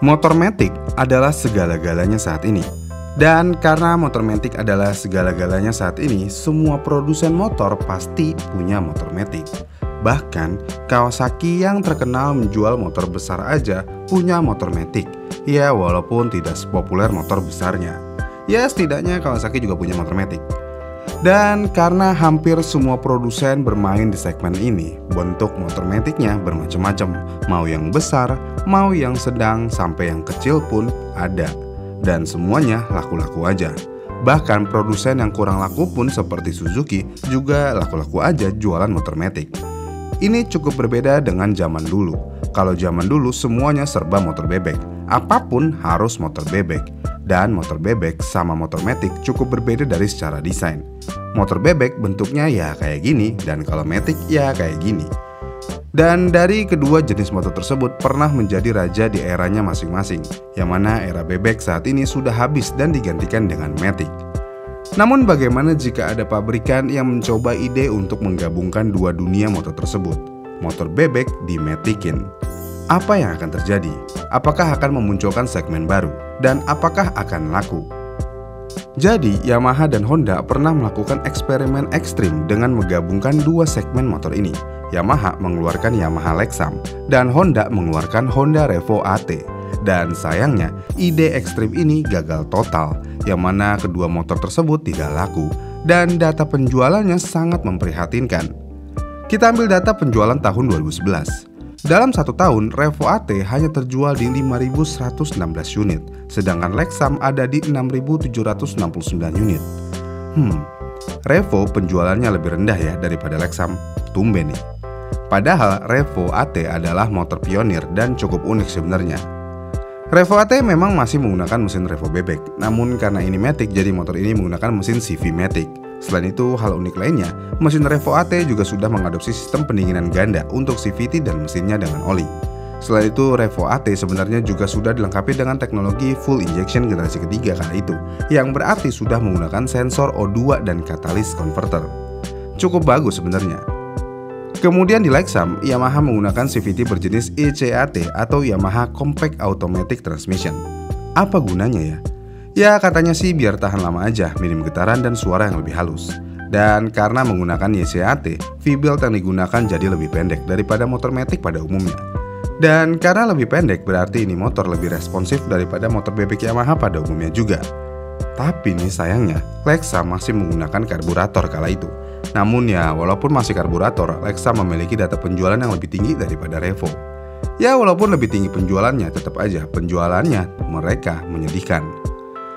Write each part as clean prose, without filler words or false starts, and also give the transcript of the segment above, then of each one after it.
Motor matic adalah segala-galanya saat ini. Dan karena motor matic adalah segala-galanya saat ini, semua produsen motor pasti punya motor matic. Bahkan Kawasaki yang terkenal menjual motor besar aja punya motor matic. Ya walaupun tidak sepopuler motor besarnya. Ya setidaknya Kawasaki juga punya motor matic. Dan karena hampir semua produsen bermain di segmen ini, bentuk motor maticnya bermacam-macam. Mau yang besar, mau yang sedang, sampai yang kecil pun ada. Dan semuanya laku-laku aja. Bahkan produsen yang kurang laku pun seperti Suzuki juga laku-laku aja jualan motor matic. Ini cukup berbeda dengan zaman dulu. Kalau zaman dulu semuanya serba motor bebek. Apapun harus motor bebek. Dan motor bebek sama motor matic cukup berbeda dari secara desain. Motor bebek bentuknya ya kayak gini, dan kalau matic ya kayak gini. Dan dari kedua jenis motor tersebut pernah menjadi raja di eranya masing-masing, yang mana era bebek saat ini sudah habis dan digantikan dengan matic. Namun bagaimana jika ada pabrikan yang mencoba ide untuk menggabungkan dua dunia motor tersebut, motor bebek di maticin? Apa yang akan terjadi? Apakah akan memunculkan segmen baru? Dan apakah akan laku? Jadi Yamaha dan Honda pernah melakukan eksperimen ekstrim dengan menggabungkan dua segmen motor ini. Yamaha mengeluarkan Yamaha Lexam dan Honda mengeluarkan Honda Revo AT. Dan sayangnya ide ekstrim ini gagal total, yang mana kedua motor tersebut tidak laku dan data penjualannya sangat memprihatinkan. Kita ambil data penjualan tahun 2011. Dalam satu tahun, Revo AT hanya terjual di 5.116 unit, sedangkan Lexam ada di 6.769 unit. Revo penjualannya lebih rendah ya daripada Lexam, tumben nih. Padahal Revo AT adalah motor pionir dan cukup unik sebenarnya. Revo AT memang masih menggunakan mesin Revo bebek, namun karena ini matic jadi motor ini menggunakan mesin CV matic. Selain itu, hal unik lainnya, mesin Revo AT juga sudah mengadopsi sistem pendinginan ganda untuk CVT dan mesinnya dengan oli. Selain itu, Revo AT sebenarnya juga sudah dilengkapi dengan teknologi full injection generasi ketiga kala itu, yang berarti sudah menggunakan sensor O2 dan catalyst converter. Cukup bagus sebenarnya. Kemudian di Lexam, Yamaha menggunakan CVT berjenis ECAT atau Yamaha Compact Automatic Transmission. Apa gunanya ya? Ya katanya sih biar tahan lama aja, minim getaran dan suara yang lebih halus. Dan karena menggunakan YCAT, V-belt yang digunakan jadi lebih pendek daripada motor matic pada umumnya. Dan karena lebih pendek berarti ini motor lebih responsif daripada motor bebek Yamaha pada umumnya juga. Tapi nih sayangnya, Lexam masih menggunakan karburator kala itu. Namun ya walaupun masih karburator, Lexam memiliki data penjualan yang lebih tinggi daripada Revo. Ya walaupun lebih tinggi penjualannya, tetap aja penjualannya mereka menyedihkan.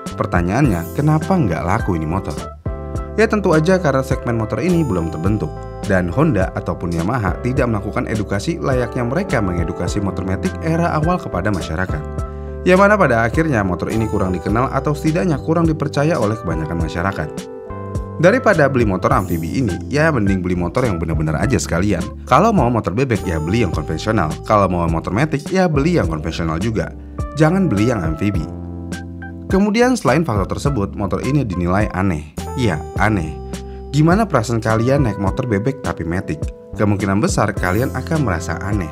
Pertanyaannya, kenapa nggak laku ini motor? Ya tentu aja karena segmen motor ini belum terbentuk. Dan Honda ataupun Yamaha tidak melakukan edukasi layaknya mereka mengedukasi motor matic era awal kepada masyarakat. Yang mana pada akhirnya motor ini kurang dikenal atau setidaknya kurang dipercaya oleh kebanyakan masyarakat. Daripada beli motor amfibi ini, ya mending beli motor yang benar-benar aja sekalian. Kalau mau motor bebek ya beli yang konvensional. Kalau mau motor matic ya beli yang konvensional juga. Jangan beli yang amfibi. Kemudian selain faktor tersebut, motor ini dinilai aneh. Iya, aneh. Gimana perasaan kalian naik motor bebek tapi matic? Kemungkinan besar kalian akan merasa aneh.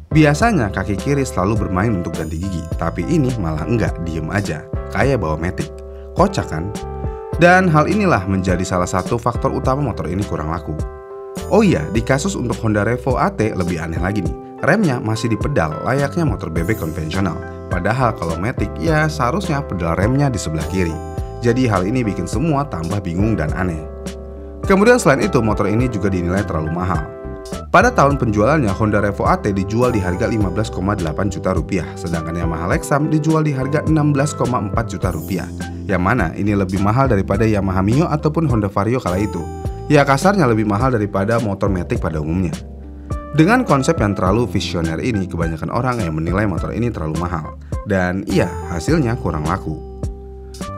Biasanya kaki kiri selalu bermain untuk ganti gigi, tapi ini malah enggak, diem aja, kayak bawa matic. Kocak kan? Dan hal inilah menjadi salah satu faktor utama motor ini kurang laku. Oh iya, di kasus untuk Honda Revo AT lebih aneh lagi nih. Remnya masih di pedal layaknya motor bebek konvensional. Padahal kalau matic ya seharusnya pedal remnya di sebelah kiri. Jadi hal ini bikin semua tambah bingung dan aneh. Kemudian selain itu motor ini juga dinilai terlalu mahal. Pada tahun penjualannya Honda Revo AT dijual di harga 15,8 juta rupiah, sedangkan Yamaha Lexam dijual di harga 16,4 juta rupiah. Yang mana ini lebih mahal daripada Yamaha Mio ataupun Honda Vario kala itu. Ya kasarnya lebih mahal daripada motor matic pada umumnya. Dengan konsep yang terlalu visioner ini, kebanyakan orang yang menilai motor ini terlalu mahal. Dan iya, hasilnya kurang laku.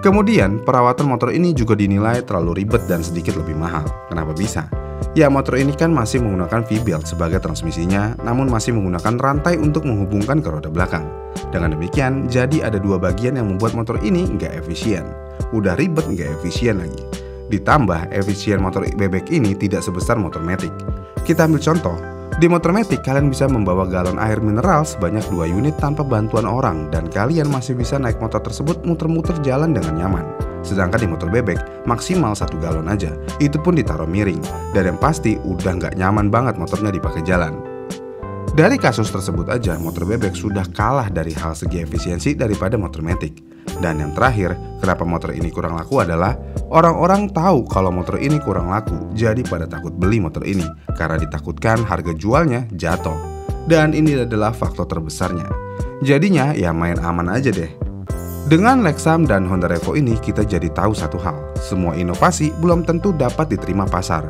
Kemudian, perawatan motor ini juga dinilai terlalu ribet dan sedikit lebih mahal. Kenapa bisa? Ya, motor ini kan masih menggunakan V-belt sebagai transmisinya, namun masih menggunakan rantai untuk menghubungkan ke roda belakang. Dengan demikian, jadi ada dua bagian yang membuat motor ini nggak efisien. Udah ribet nggak efisien lagi. Ditambah, efisien motor bebek ini tidak sebesar motor matic. Kita ambil contoh, Di motor Matic, kalian bisa membawa galon air mineral sebanyak 2 unit tanpa bantuan orang, dan kalian masih bisa naik motor tersebut muter-muter jalan dengan nyaman. Sedangkan di motor bebek, maksimal 1 galon aja, itu pun ditaruh miring, dan yang pasti udah nggak nyaman banget motornya dipakai jalan. Dari kasus tersebut aja, motor bebek sudah kalah dari hal segi efisiensi daripada motor Matic. Dan yang terakhir, kenapa motor ini kurang laku adalah orang-orang tahu kalau motor ini kurang laku, jadi pada takut beli motor ini karena ditakutkan harga jualnya jatuh. Dan ini adalah faktor terbesarnya. Jadinya ya main aman aja deh. Dengan Lexam dan Honda Revo ini kita jadi tahu satu hal, semua inovasi belum tentu dapat diterima pasar.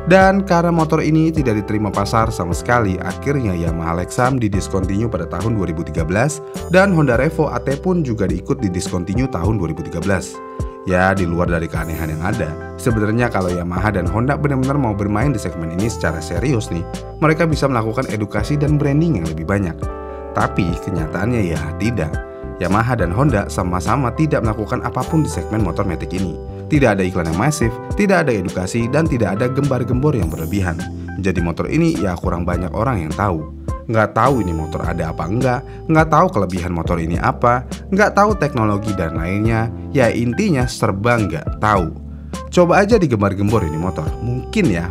Dan karena motor ini tidak diterima pasar sama sekali, akhirnya Yamaha Lexam didiskontinue pada tahun 2013 dan Honda Revo AT pun juga diikut didiskontinue tahun 2013. Ya, di luar dari keanehan yang ada, sebenarnya kalau Yamaha dan Honda benar-benar mau bermain di segmen ini secara serius nih, mereka bisa melakukan edukasi dan branding yang lebih banyak. Tapi kenyataannya ya tidak. Yamaha dan Honda sama-sama tidak melakukan apapun di segmen motor Matic ini. Tidak ada iklan yang masif, tidak ada edukasi, dan tidak ada gembar-gembor yang berlebihan. Jadi motor ini ya kurang banyak orang yang tahu. Nggak tahu ini motor ada apa nggak tahu kelebihan motor ini apa, nggak tahu teknologi dan lainnya. Ya intinya serba nggak tahu. Coba aja digembar-gembor ini motor.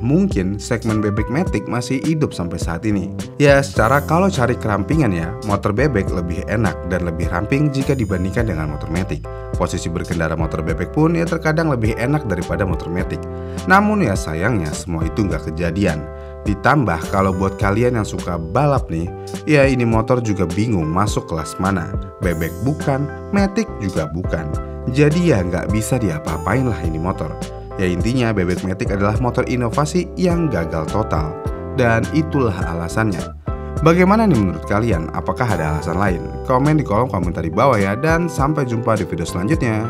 Mungkin segmen bebek Matic masih hidup sampai saat ini. Ya secara kalau cari kerampingan ya, motor bebek lebih enak dan lebih ramping jika dibandingkan dengan motor Matic. Posisi berkendara motor bebek pun ya terkadang lebih enak daripada motor Matic. Namun ya sayangnya semua itu nggak kejadian. Ditambah kalau buat kalian yang suka balap nih, ya ini motor juga bingung masuk kelas mana. Bebek bukan, Matic juga bukan. Jadi ya nggak bisa diapa-apain lah ini motor. Ya intinya bebek Matic adalah motor inovasi yang gagal total. Dan itulah alasannya. Bagaimana nih menurut kalian? Apakah ada alasan lain? Komen di kolom komentar di bawah ya. Dan sampai jumpa di video selanjutnya.